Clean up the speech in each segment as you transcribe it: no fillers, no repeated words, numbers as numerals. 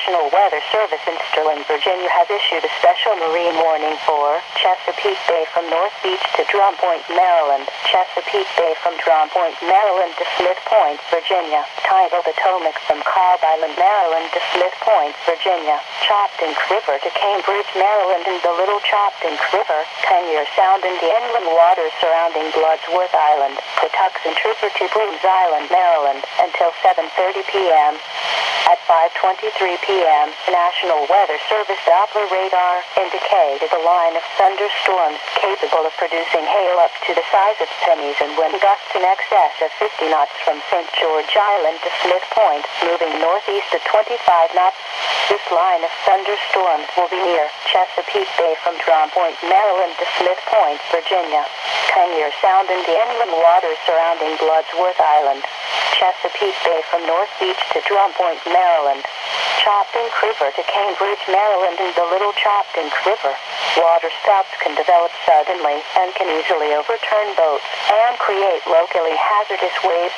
National Weather Service in Sterling, Virginia has issued a special marine warning for Chesapeake Bay from North Beach to Drum Point, Maryland, Chesapeake Bay from Drum Point, Maryland to Smith Point, Virginia, tidal Potomac from Cobb Island, Maryland to Smith Point, Virginia, Choptank River to Cambridge, Maryland, and the Little Choptank River, Tangier Sound and the inland waters surrounding Bloodsworth Island, Patuxent River to Broomes Island, Maryland, until 7:30 p.m. At 5:23 p.m., National Weather Service Doppler radar indicated a line of thunderstorms capable of producing hail up to the size of pennies and wind gusts in excess of 50 knots from St. George Island to Smith Point, moving northeast at 25 knots. This line of thunderstorms will be near Chesapeake Bay from Drum Point, Maryland to Smith Point, Virginia, Tangier Sound and the inland waters surrounding Bloodsworth Island, Chesapeake Bay from North Beach to Drum Point, Maryland, Choptank River to Cambridge, Maryland, and the Little Choptank River. Water spouts can develop suddenly and can easily overturn boats and create locally hazardous waves.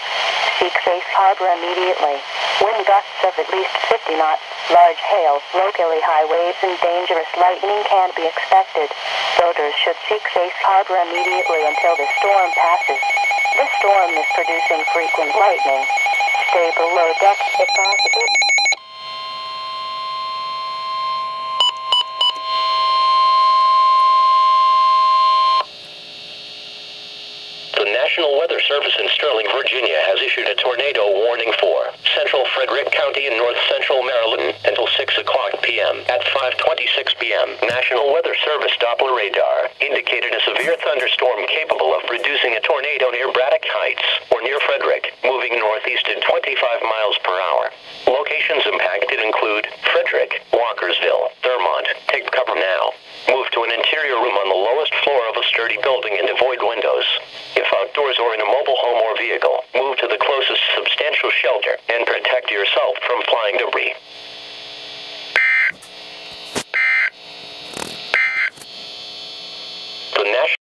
Seek safe harbor immediately. Wind gusts of at least 50 knots, large hail, locally high waves, and dangerous lightning can be expected. Boaters should seek safe harbor immediately until the storm passes. This storm is producing frequent lightning. Stay below deck if possible. The National Weather Service in Sterling, Virginia has issued a tornado warning for central Frederick County in north-central Maryland until 6 o'clock p.m. At 5:26 p.m., National Weather Service Doppler radar indicated a severe thunderstorm capable of producing a tornado near Braddock Heights or near Frederick, moving northeast at 25 miles per hour. Locations impacted include Frederick, Walkersville, Thurmont. Take cover now. Move to an interior room on the lowest floor of a sturdy building and avoid windows. If outdoors or in a mobile home or vehicle, move to the closest substantial shelter and protect yourself from flying debris. The National